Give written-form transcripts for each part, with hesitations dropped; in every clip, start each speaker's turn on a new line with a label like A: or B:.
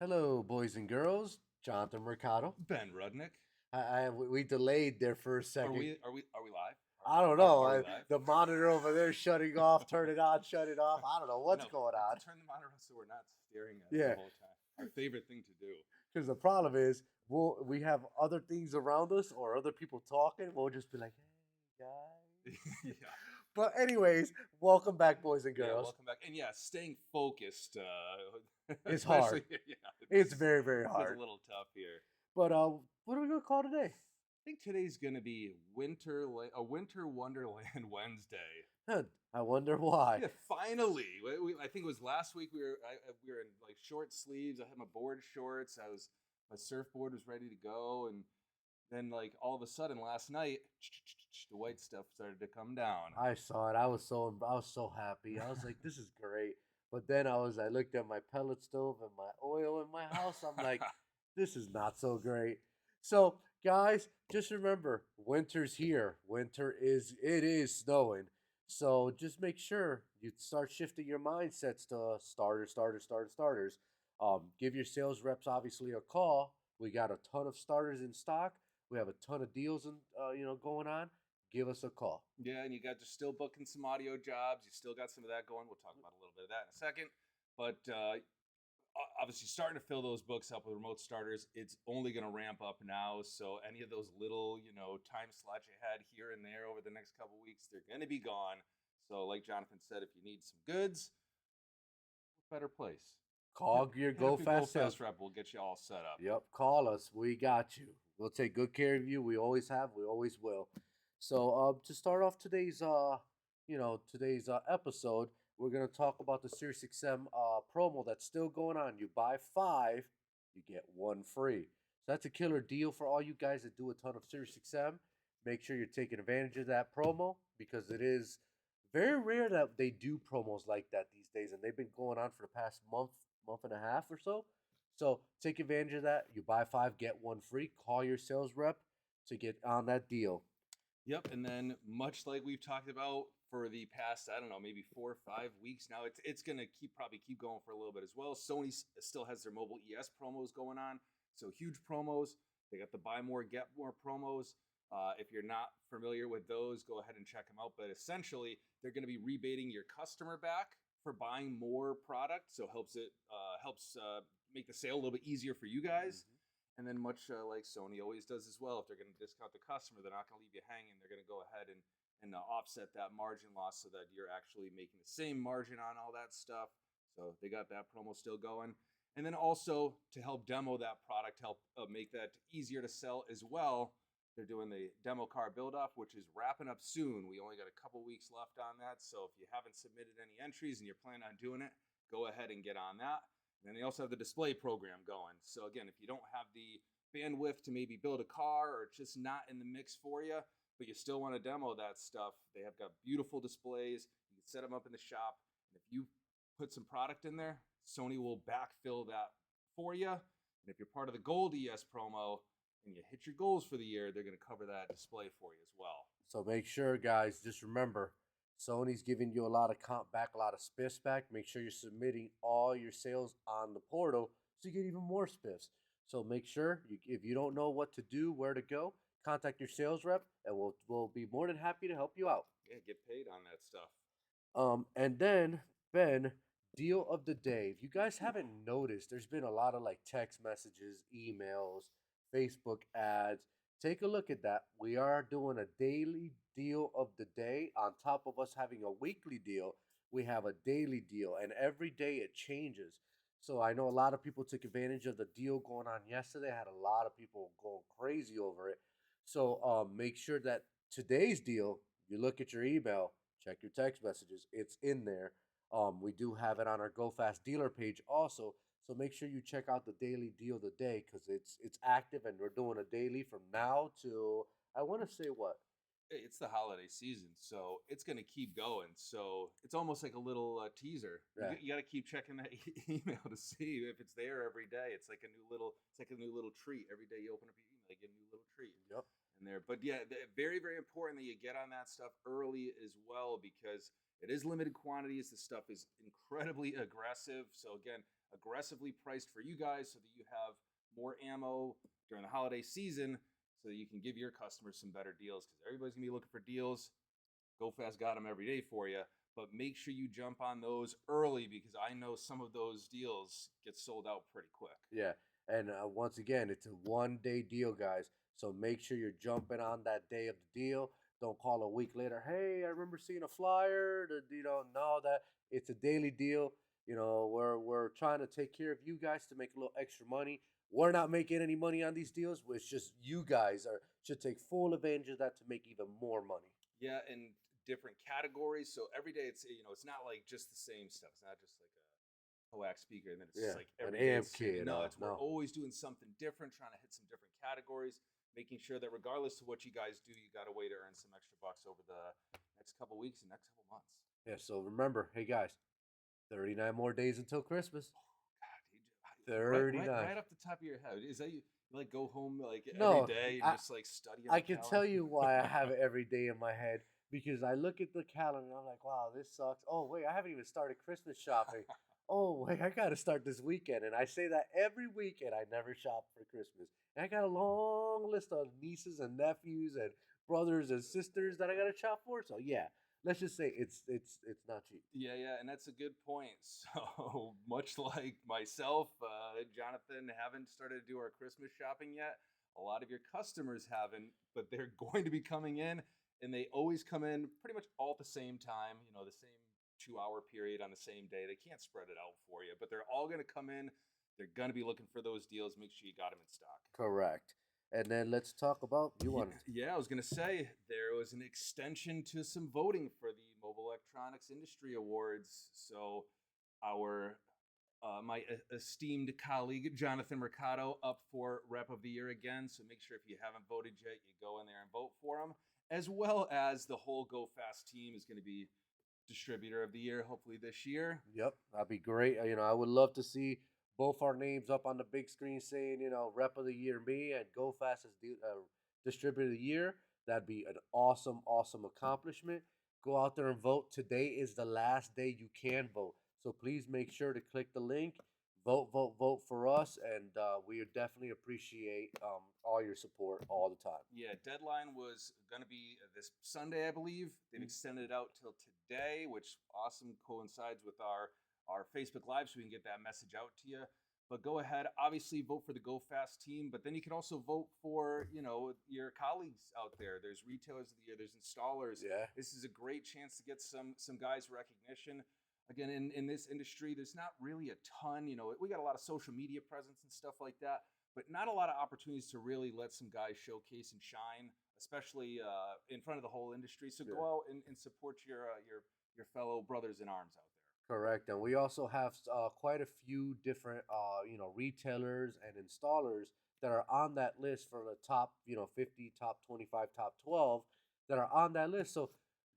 A: Hello, boys and girls. Jonathan Mercado.
B: Ben Rudnick.
A: We delayed there for a
B: Are
A: second.
B: we live?
A: I don't know.
B: Are we live?
A: The monitor over there shutting off, turn it on, shut it off. I don't know what's going on.
B: Turn the monitor off so we're not staring at it
A: Yeah.
B: the whole time. Our favorite thing to do.
A: Because the problem is, we have other things around us or other people talking. We'll just be like, hey, guys.
B: Yeah.
A: But anyways, welcome back, boys and
B: Yeah,
A: girls.
B: welcome back. And yeah, staying focused.
A: It's hard.
B: Yeah,
A: It's very, very
B: It's
A: hard.
B: a little tough here.
A: But what are we going to call today?
B: I think today's gonna be a winter wonderland Wednesday.
A: Huh, I wonder why.
B: Yeah, finally. I think it was last week. We were in like short sleeves. I had my board shorts. My surfboard was ready to go, and then like all of a sudden last night, the white stuff started to come down.
A: I saw it. I was so happy. I was like, this is great. But then I looked at my pellet stove and my oil in my house. I'm like, this is not so great. So, guys, just remember, winter's here. It is snowing. So just make sure you start shifting your mindsets to starters. Give your sales reps obviously a call. We got a ton of starters in stock. We have a ton of deals going on. Give us a call.
B: Yeah, and you're still booking some audio jobs. You still got some of that going. We'll talk about a little bit of that in a second. But obviously, starting to fill those books up with remote starters, it's only going to ramp up now. So any of those little, time slots you had here and there over the next couple weeks, they're going to be gone. So, like Jonathan said, if you need some goods, better place.
A: Call your Go Fast sales
B: rep. We'll get you all set up.
A: Yep, call us. We got you. We'll take good care of you. We always have. We always will. So, to start off today's episode, we're gonna talk about the SiriusXM promo that's still going on. You buy 5, you get 1 free. So that's a killer deal for all you guys that do a ton of SiriusXM. Make sure you're taking advantage of that promo because it is very rare that they do promos like that these days, and they've been going on for the past month and a half or so. So take advantage of that. You buy 5, get 1 free. Call your sales rep to get on that deal.
B: Yep, and then much like we've talked about for the past, I don't know, maybe 4 or 5 weeks now, it's gonna probably keep going for a little bit as well. Sony still has their mobile ES promos going on, so huge promos. They got the buy more get more promos. If you're not familiar with those, go ahead and check them out. But essentially, they're going to be rebating your customer back for buying more product, so helps make the sale a little bit easier for you guys.
A: Mm-hmm.
B: And then much like Sony always does as well, if they're going to discount the customer, they're not going to leave you hanging. They're going to go ahead and offset that margin loss so that you're actually making the same margin on all that stuff. So they got that promo still going. And then also to help demo that product, help make that easier to sell as well, they're doing the demo car build off, which is wrapping up soon. We only got a couple weeks left on that. So if you haven't submitted any entries and you're planning on doing it, go ahead and get on that. And then they also have the display program going. So again, if you don't have the bandwidth to maybe build a car or it's just not in the mix for you, but you still want to demo that stuff, they have got beautiful displays. You can set them up in the shop. And if you put some product in there, Sony will backfill that for you. And if you're part of the Gold ES promo and you hit your goals for the year, they're going to cover that display for you as well.
A: So make sure, guys, just remember, Sony's giving you a lot of comp back, a lot of spiffs back. Make sure you're submitting all your sales on the portal so you get even more spiffs. So make sure, if you don't know what to do, where to go, contact your sales rep, and we'll be more than happy to help you out.
B: Yeah, get paid on that stuff.
A: And then, Ben, deal of the day. If you guys haven't noticed, there's been a lot of like text messages, emails, Facebook ads. Take a look at that. We are doing a daily deal of the day. On top of us having a weekly deal, we have a daily deal, and every day it changes. So I know a lot of people took advantage of the deal going on yesterday. I had a lot of people going crazy over it. So make sure that today's deal, you look at your email, check your text messages. It's in there. We do have it on our GoFast dealer page also. So make sure you check out the daily deal of the day because it's active and we're doing a daily from now to I want to say what.
B: It's the holiday season, so it's going to keep going. So it's almost like a little teaser.
A: Yeah.
B: You got to keep checking that email to see if it's there every day. It's like a new little treat. Every day you open up your email, you get a new little treat.
A: Yep.
B: In there. But yeah, very, very important that you get on that stuff early as well, because It is limited quantities. This stuff is incredibly aggressive. So again, aggressively priced for you guys so that you have more ammo during the holiday season so that you can give your customers some better deals because everybody's going to be looking for deals. Go Fast got them every day for you, but make sure you jump on those early because I know some of those deals get sold out pretty quick.
A: Yeah, and once again, it's a 1 day deal, guys. So make sure you're jumping on that day of the deal. Don't call a week later. Hey, I remember seeing a flyer. No, that it's a daily deal. We're trying to take care of you guys to make a little extra money. We're not making any money on these deals. It's just you guys should take full advantage of that to make even more money.
B: Yeah, and different categories. So every day it's not like just the same stuff. It's not just like a coax speaker and then it's just like
A: an
B: every day
A: amp
B: it's the same.
A: kit.
B: No, we're
A: No.
B: always doing something different, trying to hit some different categories, making sure that regardless of what you guys do, you got a way to earn some extra bucks over the next couple weeks and next couple months.
A: Yeah. So remember, hey guys, 39 more days until Christmas.
B: God,
A: 39.
B: right off the top of your head, is that you like go home like
A: No,
B: every day and just like study on
A: I
B: the
A: can tell
B: calendar?
A: you why I have it every day in my head because I look at the calendar and I'm like, wow, this sucks. Oh, wait, I haven't even started Christmas shopping. Oh, wait, I got to start this weekend. And I say that every weekend. I never shop for Christmas. And I got a long list of nieces and nephews and brothers and sisters that I got to shop for. So, yeah, let's just say it's not cheap.
B: Yeah, and that's a good point. So much like myself, Jonathan, haven't started to do our Christmas shopping yet. A lot of your customers haven't, but they're going to be coming in, and they always come in pretty much all at the same time. The same 2 hour period on the same day. They can't spread it out for you, but they're all going to come in. They're going to be looking for those deals. Make sure you got them in stock.
A: Correct. And then let's talk about
B: Yeah, I was gonna say there was an extension to some voting for the Mobile Electronics Industry Awards. So our my esteemed colleague Jonathan Mercado up for Rep of the Year again. So make sure if you haven't voted yet, you go in there and vote for him. As well as the whole Go Fast team is going to be Distributor of the Year hopefully this year.
A: Yep, that'd be great. I would love to see both our names up on the big screen saying, Rep of the Year me and Go Fast as Distributor of the Year. That'd be an awesome, awesome accomplishment. Go out there and vote. Today is the last day you can vote. So please make sure to click the link, vote, vote, vote for us. And we definitely appreciate all your support all the time.
B: Yeah, deadline was going to be this Sunday, I believe. They've extended it out till today, which awesome coincides with our Facebook Live, so we can get that message out to you. But go ahead, obviously vote for the Go Fast team, but then you can also vote for your colleagues out there. There's retailers of the year, there's installers.
A: Yeah,
B: This is a great chance to get some guys recognition. Again, in this industry, there's not really a ton. We got a lot of social media presence and stuff like that, but not a lot of opportunities to really let some guys showcase and shine, especially in front of the whole industry. So go out and support your fellow brothers in arms out there.
A: correct. And we also have quite a few different, retailers and installers that are on that list for the top, 50, top 25, top 12 that are on that list. So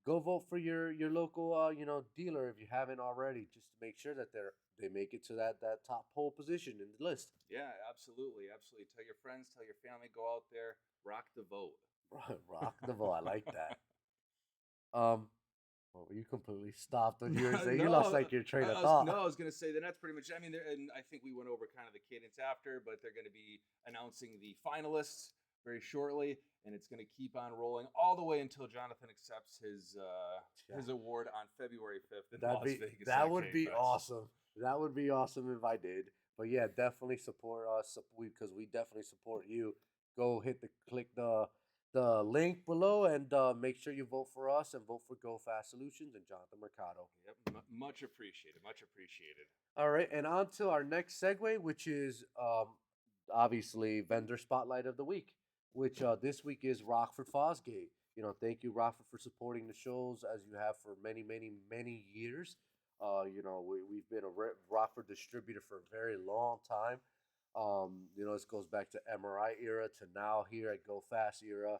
A: go vote for your local, dealer if you haven't already, just to make sure that they make it to that top pole position in the list.
B: Yeah, absolutely. Tell your friends, tell your family, go out there, rock the vote.
A: Rock the vote. I like that. Um, well, you completely stopped what you were saying. You lost like your train of thought.
B: No, I was gonna say that that's pretty much. I mean, and I think we went over kind of the cadence after, but they're going to be announcing the finalists very shortly, and it's going to keep on rolling all the way until Jonathan accepts his award on February 5th in Las Vegas.
A: That would be
B: Fest.
A: awesome. That would be awesome if I did. But yeah, definitely support us because we definitely support you. Go click the link below and make sure you vote for us and vote for Go Fast Solutions and Jonathan Mercado.
B: Yep, much appreciated. Much appreciated.
A: All right, and on to our next segue, which is obviously vendor spotlight of the week, which this week is Rockford Fosgate. Thank you, Rockford, for supporting the shows as you have for many, many, many years. We've been a Rockford distributor for a very long time. This goes back to MRI era to now here at Go Fast era.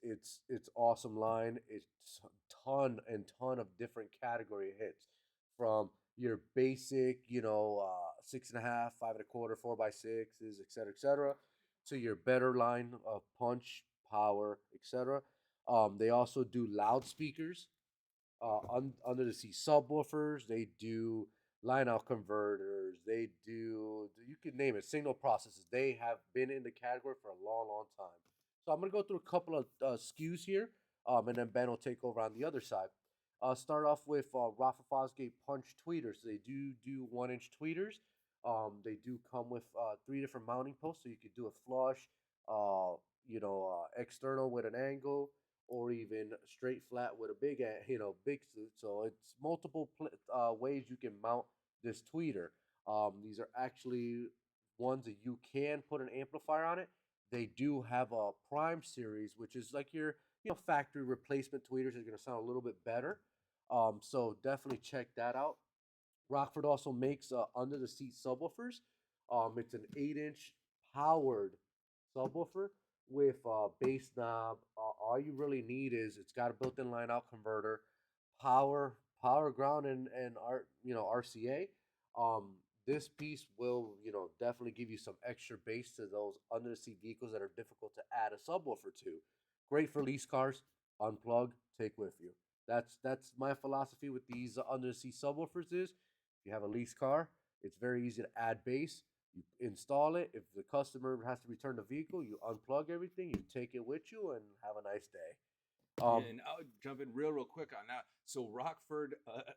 A: It's awesome line. It's ton and ton of different category hits from your basic, 6.5, 5.25, 4x6s, etc., to your better line of punch, power, etc. They also do loudspeakers. under the seat subwoofers. They do line out converters. They do, you can name it, signal processes. They have been in the category for a long, long time. So I'm gonna go through a couple of SKUs here, and then Ben will take over on the other side. Start off with Rockford Fosgate punch tweeters. They do 1 inch tweeters. They do come with 3 different mounting posts, so you could do a flush, external with an angle, or even straight flat with a big suit. So it's multiple ways you can mount this tweeter. These are actually ones that you can put an amplifier on it. They do have a Prime series, which is like your factory replacement tweeters. Are going to sound a little bit better. So definitely check that out. Rockford also makes under the seat subwoofers. It's an 8-inch powered subwoofer with bass knob. All you really need is it's got a built-in line out converter, power ground, and RCA. This piece will definitely give you some extra bass to those under the seat vehicles that are difficult to add a subwoofer to. Great for lease cars. Unplug, take with you. That's my philosophy with these under the seat subwoofers. Is if you have a lease car, it's very easy to add bass. You install it. If the customer has to return the vehicle, you unplug everything, you take it with you, and have a nice day.
B: And I'll jump in real quick on that. So Rockford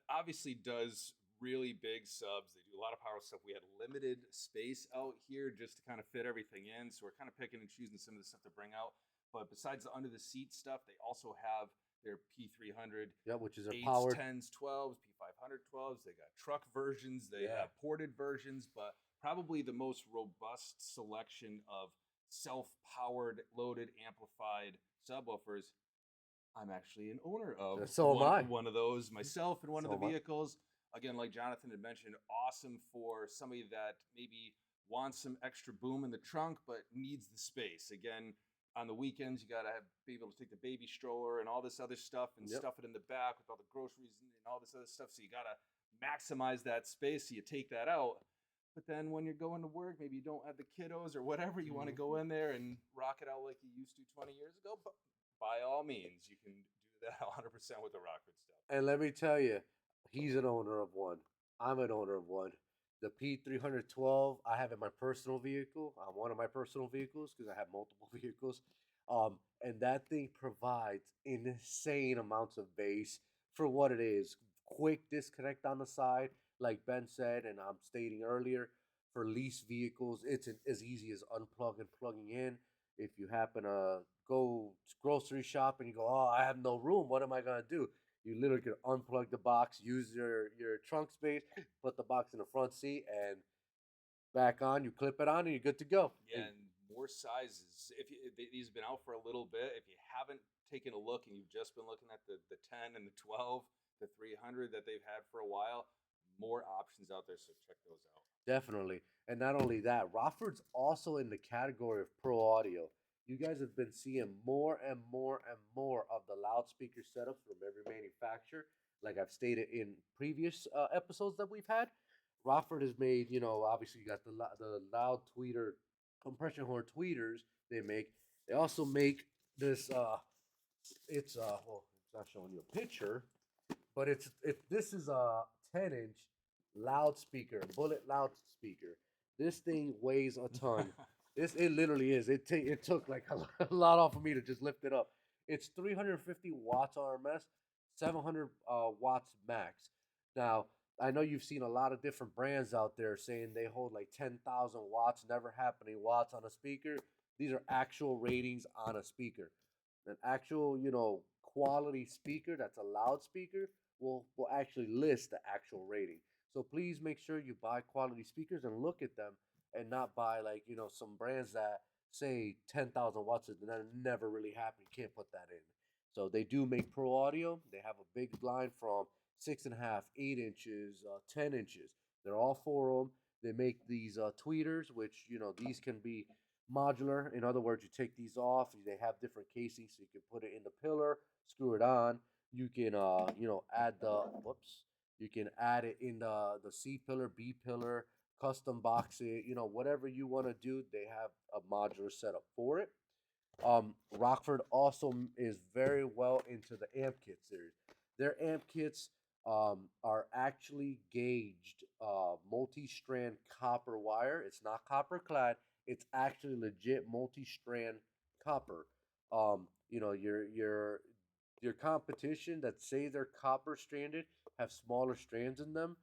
B: obviously does really big subs. They do a lot of power stuff. We had limited space out here just to kind of fit everything in. So we're kind of picking and choosing some of the stuff to bring out. But besides the under the seat stuff, they also have their P300,
A: which is a
B: 8s,
A: powered
B: 10s, 12s, P500 12s. They got truck versions. They
A: Yeah.
B: have ported versions. But probably the most robust selection of self-powered, loaded, amplified subwoofers. I'm actually an owner of
A: So am I.
B: one of those myself in one
A: So
B: of the
A: am I.
B: vehicles. Again, like Jonathan had mentioned, awesome for somebody that maybe wants some extra boom in the trunk but needs the space. Again, on the weekends, you got to be able to take the baby stroller and all this other stuff and
A: Yep.
B: stuff it in the back with all the groceries and all this other stuff. So you got to maximize that space. So you take that out. But then when you're going to work, maybe you don't have the kiddos or whatever, you want to go in there and rock it out like you used to 20 years ago. But by all means, you can do that 100% with the Rockford stuff.
A: And let me tell you, he's an owner of one. I'm an owner of one. The P312 I have in my personal vehicle. One of my personal vehicles because I have multiple vehicles. And that thing provides insane amounts of bass for what it is. Quick disconnect on the side, like Ben said, and I'm stating earlier. For lease vehicles, it's as easy as unplugging and plugging in. If you happen to go grocery shop and you go, oh, I have no room, what am I gonna do? You literally can unplug the box, use your trunk space, put the box in the front seat, and back on. You clip it on, and you're good to go.
B: Yeah, and more sizes. These have been out for a little bit, if you haven't taken a look and you've just been looking at the 10 and the 12, the 300 that they've had for a while, more options out there. So check those out.
A: Definitely. And not only that, Rockford's also in the category of pro audio. You guys have been seeing more and more and more of the loudspeaker setups from every manufacturer. Like I've stated in previous episodes that we've had, Rockford has made, obviously you got the loud tweeter, compression horn tweeters they make. They also make this, it's not showing you a picture, but this is a 10-inch loudspeaker, bullet loudspeaker. This thing weighs a ton. It literally is. It took like a lot off of me to just lift it up. It's 350 watts RMS, 700 watts max. Now I know you've seen a lot of different brands out there saying they hold like 10,000 watts, never happening watts on a speaker. These are actual ratings on a speaker. An actual, quality speaker that's a loudspeaker will actually list the actual rating. So please make sure you buy quality speakers and look at them and not buy like, some brands that say 10,000 watts and that never really happened. You can't put that in. So they do make pro audio. They have a big line from 6.5, 8 inches, 10 inches. They're all for them. They make these tweeters, which these can be modular. In other words, you take these off. They have different casings, so you can put it in the pillar, screw it on. You can add the whoops. You can add it in the C pillar, B pillar, custom box it. Whatever you want to do, they have a modular setup for it. Rockford also is very well into the amp kit series. Their amp kits are actually gauged multi-strand copper wire. It's not copper clad. It's actually legit multi-strand copper. Your competition that say they're copper stranded have smaller strands in them.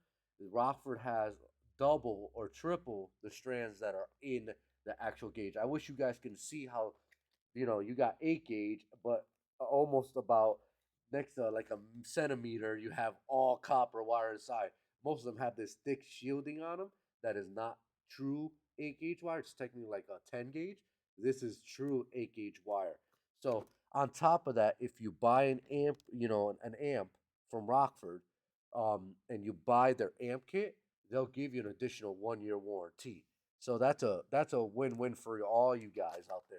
A: Rockford has double or triple the strands that are in the actual gauge. I wish you guys can see how, you got 8 gauge, but almost about next to like a centimeter, you have all copper wire inside. Most of them have this thick shielding on them that is not true 8 gauge wire. It's technically like a 10 gauge. This is true 8 gauge wire. So on top of that, if you buy an amp, an amp from Rockford, and you buy their amp kit, they'll give you an additional 1 year warranty. So that's a win-win for all you guys out there.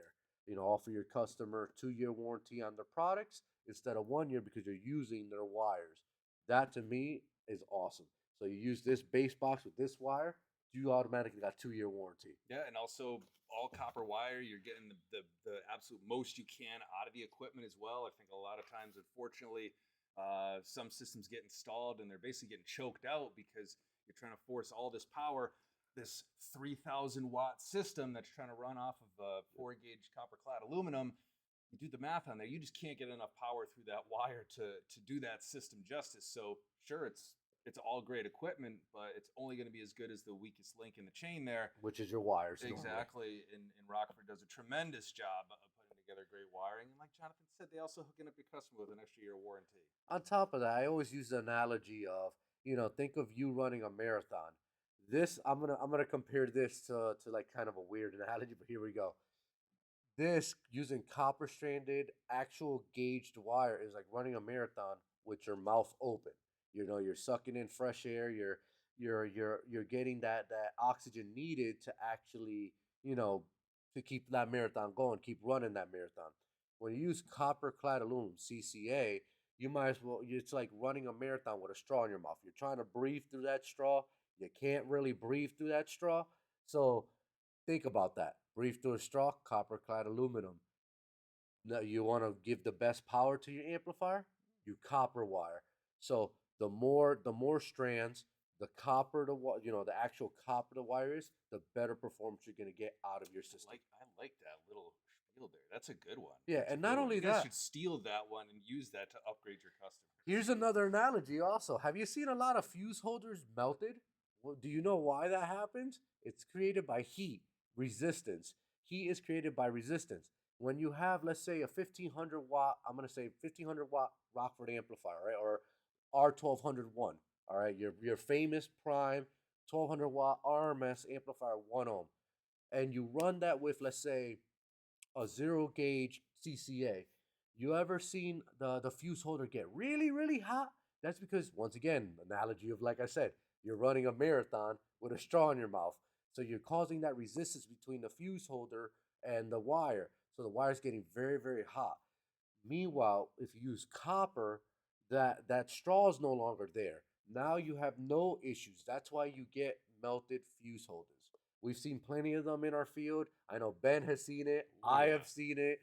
A: Offer your customer 2 year warranty on their products instead of 1 year because you're using their wires. That to me is awesome. So you use this base box with this wire, you automatically got 2 year warranty.
B: Yeah, and also all copper wire. You're getting the absolute most you can out of the equipment as well. I think a lot of times, unfortunately, some systems get installed and they're basically getting choked out because you're trying to force all this power. This 3,000 watt system that's trying to run off of 4 gauge copper clad aluminum. You do the math on there, you just can't get enough power through that wire to do that system justice. So sure, it's all great equipment, but it's only going to be as good as the weakest link in the chain there.
A: Which is your wires.
B: Exactly. And Rockford does a tremendous job of putting together great wiring. And like Jonathan said, they also hooking up your customer with an extra year warranty.
A: On top of that, I always use the analogy of, think of you running a marathon. This I'm gonna compare this to like kind of a weird analogy, but here we go. This using copper stranded actual gauged wire is like running a marathon with your mouth open. You're sucking in fresh air. You're getting that oxygen needed to actually, you know to keep that marathon going, keep running that marathon. When you use copper clad aluminum CCA, you might as well. It's like running a marathon with a straw in your mouth. You're trying to breathe through that straw. You can't really breathe through that straw. So think about that. Breathe through a straw, copper clad aluminum. Now you want to give the best power to your amplifier, you copper wire. So the more strands, the copper the actual copper the wire is, the better performance you're gonna get out of your system.
B: I like that little spiel there. That's a good one.
A: Yeah,
B: That's a
A: and not
B: good one.
A: only
B: You guys
A: that,
B: should steal that one and use that to upgrade your customers.
A: here's another analogy also. Have you seen a lot of fuse holders melted? Well, do you know why that happens? It's created by heat, resistance. Heat is created by resistance. When you have, let's say, a 1500 watt, I'm going to say 1500 watt Rockford amplifier, right? Or R1201, all right? Your famous prime 1200 watt RMS amplifier, 1 ohm. And you run that with, let's say, a 0 gauge CCA. You ever seen the fuse holder get really, really hot? That's because, once again, analogy of, like I said, you're running a marathon with a straw in your mouth. So you're causing that resistance between the fuse holder and the wire. So the wire's getting very, very hot. Meanwhile, if you use copper, that straw is no longer there. Now you have no issues. That's why you get melted fuse holders. We've seen plenty of them in our field. I know Ben has seen it. I have seen it.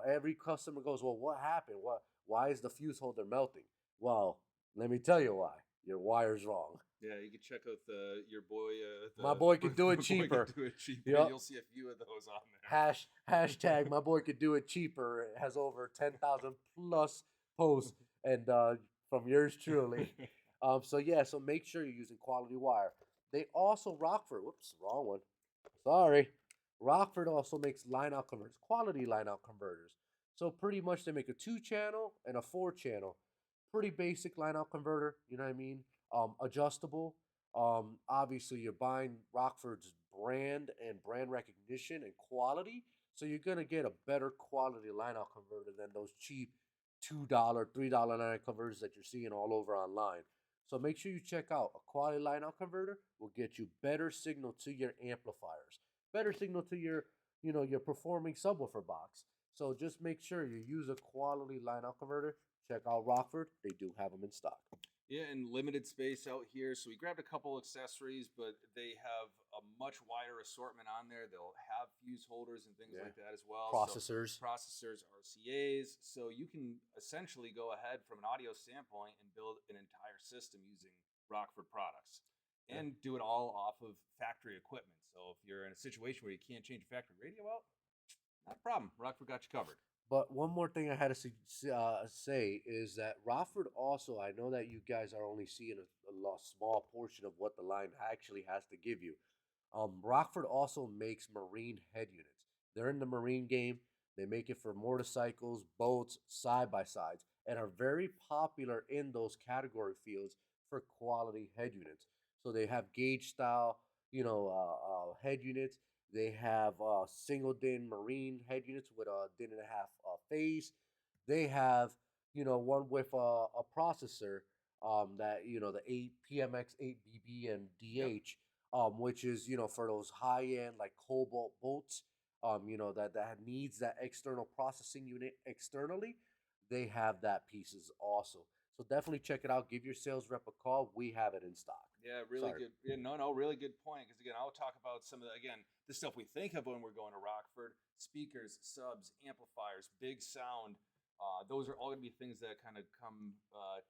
A: Every customer goes, "Well, what happened? Why is the fuse holder melting?" Well, let me tell you why. Your wire's wrong.
B: Yeah, you can check out your boy.
A: My boy could do it
B: my boy
A: cheaper.
B: could do it cheaper.
A: Yep.
B: You'll see a few of those on there.
A: Hashtag my boy could do it cheaper. It has over 10,000 plus posts, and from yours truly. So yeah, so make sure you're using quality wire. They also Rockford. Whoops, wrong one. Sorry. Rockford also makes line out converters, quality line out converters. So pretty much they make a 2 channel and a 4 channel. Pretty basic line out converter. You know what I mean? Adjustable. Obviously you're buying Rockford's brand and brand recognition and quality. So you're gonna get a better quality line out converter than those cheap $2, $3 line out converters that you're seeing all over online. So make sure you check out a quality line out converter will get you better signal to your amplifiers, better signal to your performing subwoofer box. So just make sure you use a quality line out converter. Check out Rockford; they do have them in stock.
B: Yeah, and limited space out here. So we grabbed a couple accessories, but they have a much wider assortment on there. They'll have fuse holders and things like that as well.
A: Processors.
B: So processors, RCAs. So you can essentially go ahead from an audio standpoint and build an entire system using Rockford products and do it all off of factory equipment. So if you're in a situation where you can't change a factory radio out, not a problem. Rockford got you covered.
A: But one more thing I had to say is that Rockford also, I know that you guys are only seeing a small portion of what the line actually has to give you. Rockford also makes marine head units. They're in the marine game. They make it for motorcycles, boats, side by sides, and are very popular in those category fields for quality head units. So they have gauge style, head units. They have single din marine head units with a din and a half phase. They have, one with a processor that, the 8 PMX 8BB and DH, which is, for those high end like cobalt boats, that needs that external processing unit externally. They have that pieces also. So definitely check it out. Give your sales rep a call. We have it in stock.
B: Yeah, really good. Yeah, no, really good point. Because again, I'll talk about some of the stuff we think of when we're going to Rockford: speakers, subs, amplifiers, big sound. Those are all going to be things that kind of come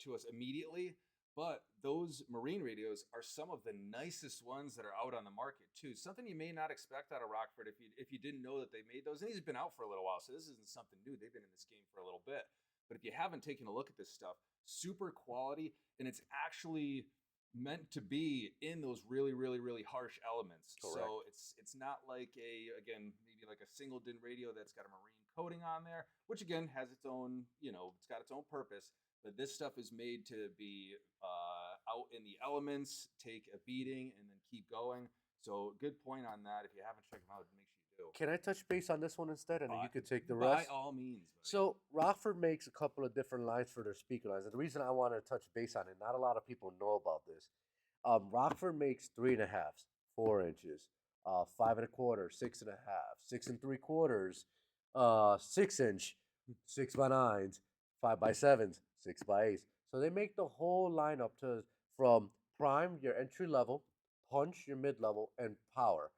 B: to us immediately. But those marine radios are some of the nicest ones that are out on the market too. Something you may not expect out of Rockford if you didn't know that they made those. And these have been out for a little while, so this isn't something new. They've been in this game for a little bit. But if you haven't taken a look at this stuff, super quality, and it's actually meant to be in those really, really, really harsh elements.
A: Correct.
B: So it's not like maybe like a single din radio that's got a marine coating on there, which again has its own, it's got its own purpose. But this stuff is made to be out in the elements, take a beating, and then keep going. So good point on that. If you haven't checked them out, make sure you do.
A: Can I touch base on this one instead, and then you could take the rest?
B: By all means. Buddy.
A: So Rockford makes a couple of different lines for their speaker lines. And the reason I wanted to touch base on it, not a lot of people know about this. Rockford makes 3.5, 4 inches, 5 1/4, 6.5, 6 3/4, 6 inch, 6x9s, 5x7s, 6x8s. So they make the whole lineup from prime, your entry level, punch, your mid level, and power.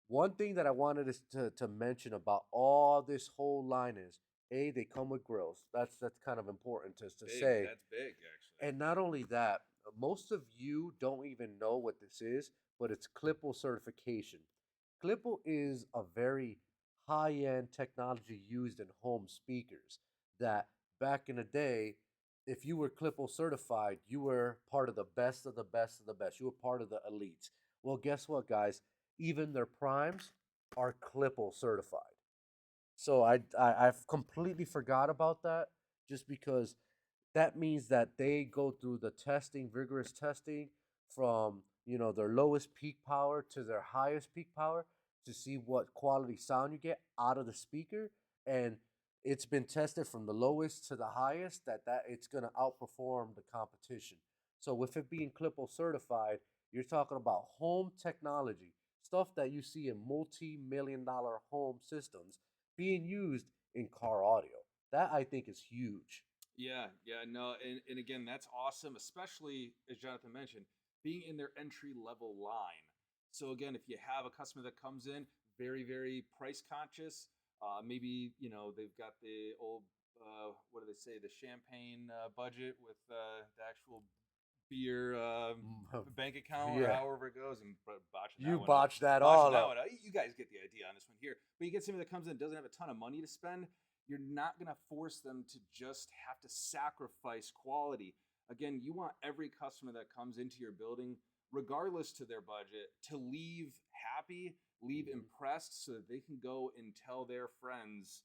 A: One thing that I wanted to mention about all this whole line is they come with grills. That's kind of important to say.
B: That's big actually.
A: And not only that, most of you don't even know what this is, but it's Clipple certification. Clipple is a very high-end technology used in home speakers that back in the day, if you were Clipple certified, you were part of the best of the best of the best. You were part of the elites. Well, guess what, guys? Even their primes are Clipple certified. So I've completely forgot about that just because that means that they go through the testing, rigorous testing from, their lowest peak power to their highest peak power to see what quality sound you get out of the speaker. And it's been tested from the lowest to the highest that it's going to outperform the competition. So with it being Clipple certified, you're talking about home technology, stuff that you see in multi-million-dollar home systems being used in car audio. That I think is huge.
B: Yeah, no, and again, that's awesome, especially as Jonathan mentioned, being in their entry level line. So again, if you have a customer that comes in very, very price conscious, maybe they've got the old what do they say, the champagne budget with the actual beer bank account or however it goes, and botching
A: you
B: that
A: botched that all up.
B: You guys get the idea on this one here. But you get somebody that comes in doesn't have a ton of money to spend. You're not going to force them to just have to sacrifice quality. Again, you want every customer that comes into your building, regardless to their budget, to leave happy, leave impressed, so that they can go and tell their friends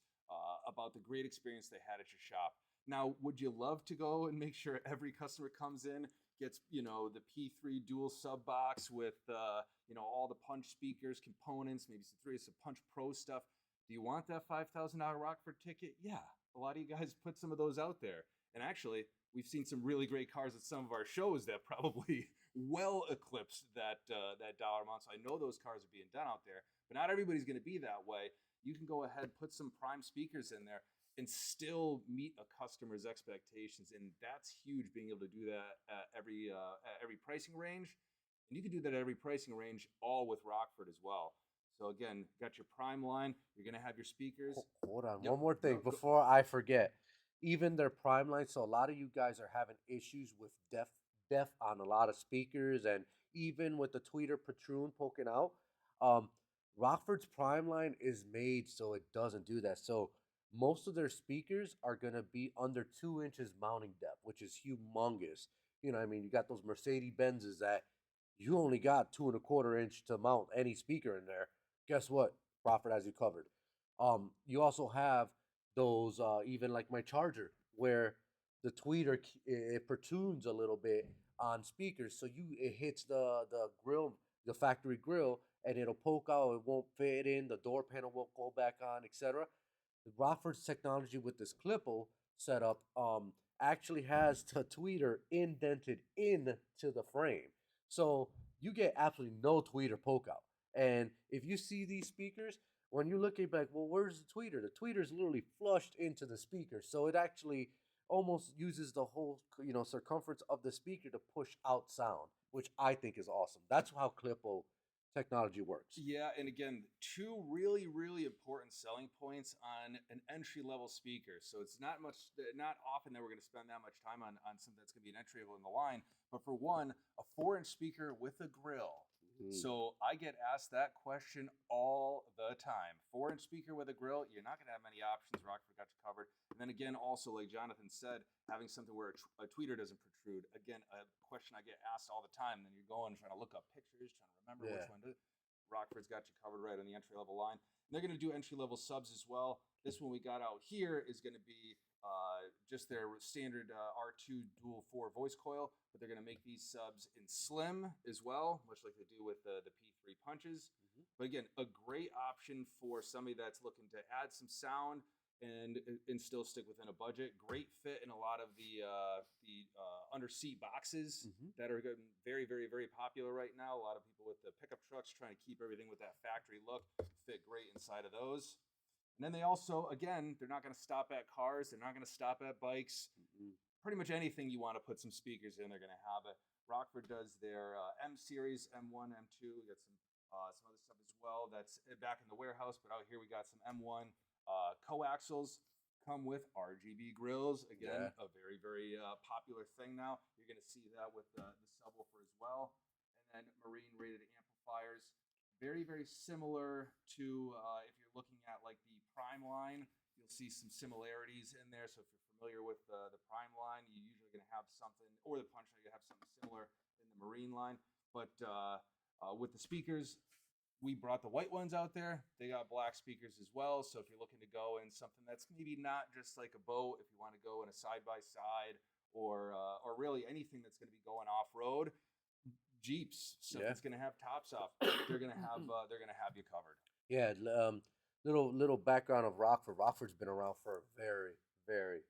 B: about the great experience they had at your shop. Now, would you love to go and make sure every customer comes in, gets, the P3 dual sub box with, all the punch speakers, components, maybe some punch pro stuff? Do you want that $5,000 Rockford ticket? Yeah, a lot of you guys put some of those out there. And actually, we've seen some really great cars at some of our shows that probably well eclipsed that dollar amount. So I know those cars are being done out there, but not everybody's going to be that way. You can go ahead, put some prime speakers in there, and still meet a customer's expectations. And that's huge, being able to do that at every pricing range. And you can do that at every pricing range, all with Rockford as well. So again, got your prime line. You're gonna have your speakers.
A: Hold on,
B: Yep.
A: one more thing
B: No,
A: before I forget. Even their prime line, so a lot of you guys are having issues with def on a lot of speakers, and even with the tweeter protrude poking out. Um, Rockford's prime line is made so it doesn't do that. So most of their speakers are gonna be under 2 inches mounting depth, which is humongous. You know, what I mean, you got those Mercedes Benzes that you only got 2.25 inch to mount any speaker in there. Guess what? Rockford has you covered. You also have those even like my charger where the tweeter it protrudes a little bit on speakers, so it hits the grill, the factory grill, and it'll poke out. It won't fit in. The door panel won't go back on, etc. The Rockford's technology with this clipple setup actually has the tweeter indented into the frame, so you get absolutely no tweeter poke out. And if you see these speakers, when you look at it, like, well, where's the tweeter? The tweeter is literally flushed into the speaker, so it actually almost uses the whole circumference of the speaker to push out sound, which I think is awesome. That's how Clippo technology works.
B: yeah, and again, two really, really important selling points on an entry level speaker. So it's not often that we're going to spend that much time on something that's going to be an entry level in the line. But for one, a 4-inch speaker with a grill. So I get asked that question all the time. 4-inch speaker with a grill, you're not going to have many options. Rockford got you covered. And then again, also like Jonathan said, having something where a tweeter doesn't protrude. Again, a question I get asked all the time. Then you're going trying to look up pictures, trying to remember which one to. Rockford's got you covered right on the entry level line. And they're going to do entry level subs as well. This one we got out here is going to be just their standard R2 dual 4 voice coil, but they're going to make these subs in slim as well, much like they do with the P3 punches. But again, a great option for somebody that's looking to add some sound and still stick within a budget. Great fit in a lot of the under seat boxes that are very, very, very popular right now. A lot of people with the pickup trucks trying to keep everything with that factory look fit great inside of those. And then they also, again, they're not going to stop at cars. They're not going to stop at bikes. Pretty much anything you want to put some speakers in, they're going to have it. Rockford does their M series, M1, M2. We got some other stuff as well that's back in the warehouse, but out here we got some M1 coaxials. Come with RGB grills. Again, a very, very popular thing now. You're going to see that with the subwoofer as well. And then marine rated amplifiers. Very, very similar to if you're looking at like the Prime line, you'll see some similarities in there. So if you're familiar with the Prime line, you're usually going to have something, or the Punch line, you have something similar in the Marine line. But with the speakers, we brought the white ones out there. They got black speakers as well. So if you're looking to go in something that's maybe not just like a boat, if you want to go in a side-by-side or really anything that's going to be going off-road, Jeeps, so if it's going to have tops off, they're going to have you covered.
A: Yeah, little background of Rockford. Rockford's been around for a very, very,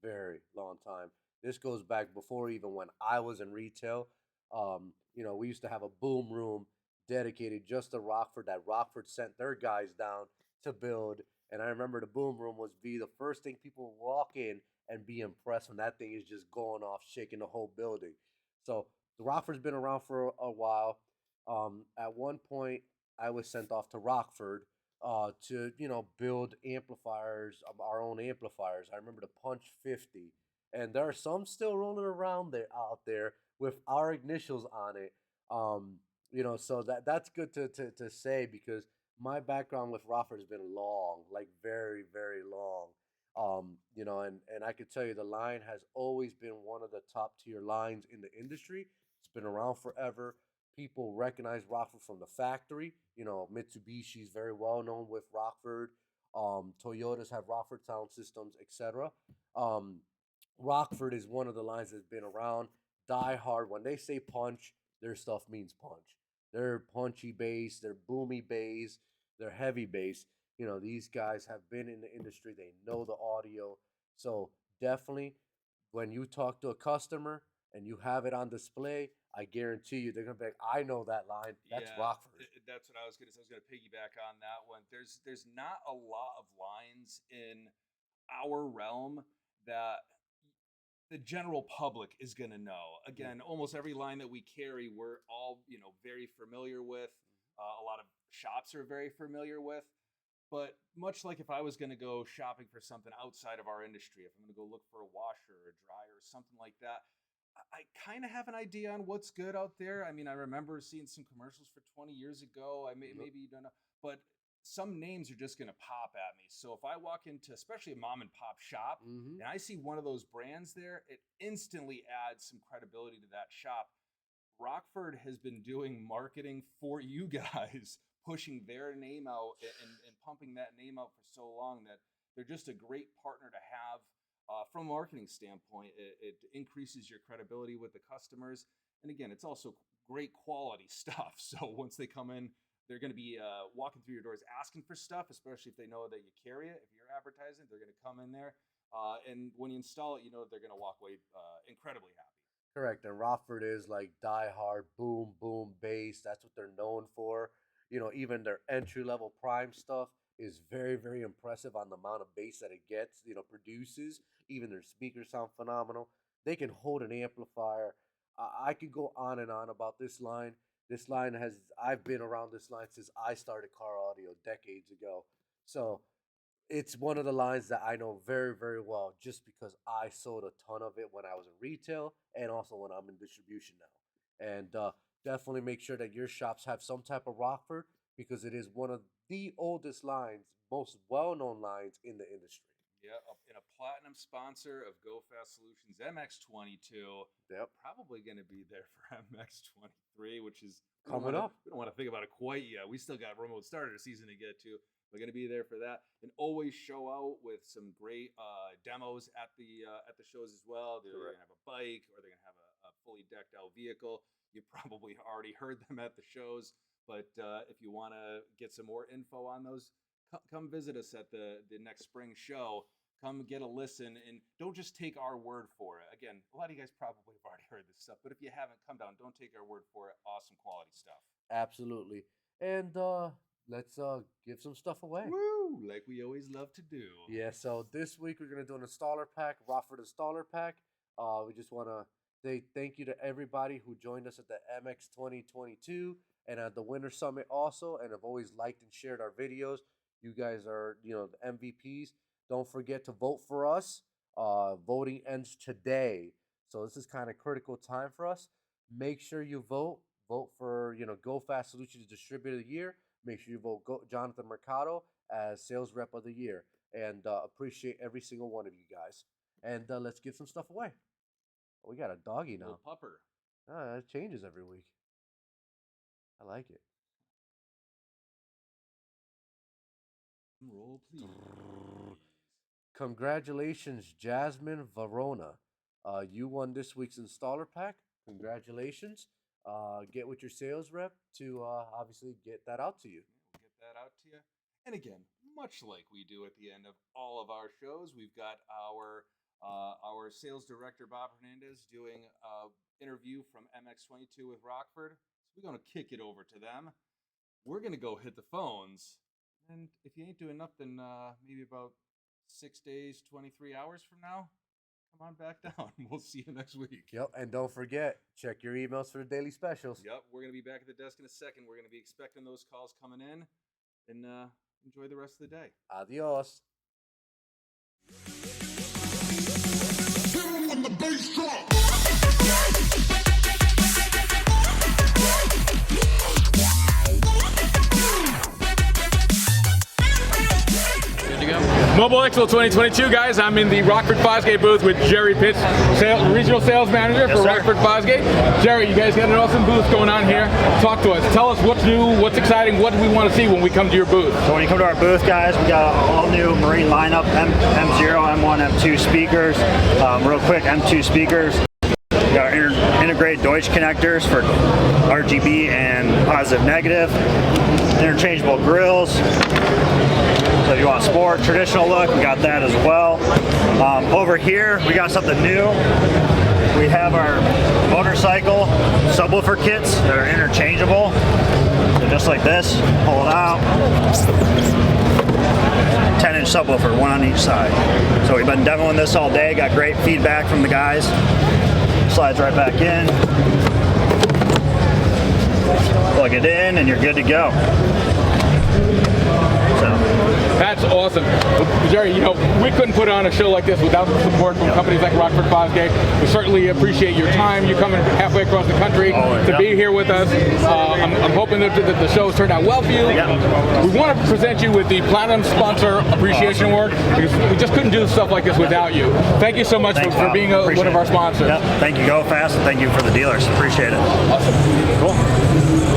A: very long time. This goes back before even when I was in retail. We used to have a boom room dedicated just to Rockford that Rockford sent their guys down to build. And I remember the boom room was the first thing people would walk in and be impressed when that thing is just going off, shaking the whole building. So the Rockford's been around for a while. At one point, I was sent off to Rockford to build amplifiers, our own amplifiers. I remember the Punch 50, and there are some still rolling around there out there with our initials on it. So that's good to say, because my background with Rockford has been long, like very, very long. And I could tell you the line has always been one of the top tier lines in the industry. It's been around forever. People recognize Rockford from the factory. Mitsubishi's very well known with Rockford. Toyotas have Rockford sound systems, etc. Um, Rockford is one of the lines that's been around. Die hard. When they say punch, their stuff means punch. They're punchy bass, they're boomy bass, they're heavy bass. These guys have been in the industry. They know the audio. So definitely, when you talk to a customer and you have it on display, I guarantee you they're gonna be like, I know that line. That's Rockford.
B: That's what I was gonna say. I was gonna piggyback on that one. There's not a lot of lines in our realm that the general public is going to know. Again, almost every line that we carry, we're all, very familiar with. A lot of shops are very familiar with. But much like if I was going to go shopping for something outside of our industry, if I'm going to go look for a washer or a dryer or something like that, I kind of have an idea on what's good out there. I mean, I remember seeing some commercials for 20 years ago. Maybe you don't know, but some names are just going to pop at me. So if I walk into, especially a mom and pop shop, and I see one of those brands there, it instantly adds some credibility to that shop. Rockford has been doing marketing for you guys, pushing their name out and pumping that name out for so long that they're just a great partner to have. From a marketing standpoint, it increases your credibility with the customers. And again, it's also great quality stuff. So once they come in, they're going to be walking through your doors asking for stuff, especially if they know that you carry it. If you're advertising, they're going to come in there. And when you install it, they're going to walk away incredibly happy.
A: Correct. And Rockford is like die hard, boom, boom, bass. That's what they're known for. Even their entry level prime stuff is very, very impressive on the amount of bass that it gets, produces. Even their speakers sound phenomenal. They can hold an amplifier. I could go on and on about this line. This line I've been around this line since I started car audio decades ago. So it's one of the lines that I know very, very well just because I sold a ton of it when I was in retail and also when I'm in distribution now. And definitely make sure that your shops have some type of Rockford because it is one of the oldest lines, most well-known lines in the industry.
B: Yeah, and a platinum sponsor of Go Fast Solutions MX22.
A: Yep.
B: Probably going to be there for MX23, which is
A: coming up.
B: We don't want to think about it quite yet. We still got remote starter season to get to. We're going to be there for that, and always show out with some great demos at the shows as well. They're going to have a bike, or they're going to have a fully decked out vehicle. You probably already heard them at the shows, but if you want to get some more info on those, come visit us at the next spring show. Come get a listen, and don't just take our word for it. Again, a lot of you guys probably have already heard this stuff, but if you haven't, come down. Don't take our word for it. Awesome quality stuff.
A: Absolutely. And let's give some stuff away.
B: Woo! Like we always love to do.
A: Yeah, so this week we're going to do an installer pack, Rockford installer pack. We just want to say thank you to everybody who joined us at the MX 2022 and at the Winter Summit also, and have always liked and shared our videos. You guys are, the MVPs. Don't forget to vote for us. Voting ends today. So this is kind of critical time for us. Make sure you vote. Vote for, Go Fast Solutions Distributor of the Year. Make sure you vote Jonathan Mercado as Sales Rep of the Year. And appreciate every single one of you guys. And let's give some stuff away. We got a doggy now.
B: A pupper.
A: It changes every week. I like it.
B: Roll, please.
A: Congratulations, Jasmine Verona. You won this week's installer pack. Congratulations. Get with your sales rep to obviously get that out to you.
B: We'll get that out to you. And again, much like we do at the end of all of our shows, we've got our sales director, Bob Hernandez, doing an interview from MX22 with Rockford. So we're going to kick it over to them. We're going to go hit the phones. And if you ain't doing nothing, maybe about 6 days, 23 hours from now, come on back down. We'll see you next week.
A: Yep, and don't forget, check your emails for the daily specials.
B: Yep, we're going to be back at the desk in a second. We're going to be expecting those calls coming in. And enjoy the rest of the day.
A: Adios.
C: When the bass drop.
D: Mobile Expo 2022, guys. I'm in the Rockford Fosgate booth with Jerry Pitts, Regional Sales Manager for Rockford Fosgate. Jerry, you guys got an awesome booth going on here. Talk to us. Tell us what's new, what's exciting, what do we want to see when we come to your booth?
E: So when you come to our booth, guys, we got an all-new Marine lineup, M0, M1, M2 speakers. Real quick, M2 speakers. We got our integrated Deutsch connectors for RGB and positive negative. Interchangeable grills. So if you want sport, traditional look, we got that as well. Over here, we got something new. We have our motorcycle subwoofer kits that are interchangeable. So just like this, pull it out. 10-inch subwoofer, one on each side. So we've been demoing this all day, got great feedback from the guys. Slides right back in. Plug it in and you're good to go.
D: That's awesome. Jerry, you know, we couldn't put on a show like this without the support from companies like Rockford Fosgate. We certainly appreciate your time. You're coming halfway across the country to be here with us. I'm hoping that the show's turned out well for you. We want to present you with the Platinum Sponsor Appreciation Award because we just couldn't do stuff like this without you. Thank you so much for being one of our sponsors.
E: Thank you, Go Fast, and thank you for the dealers. Appreciate it.
D: Awesome. Cool.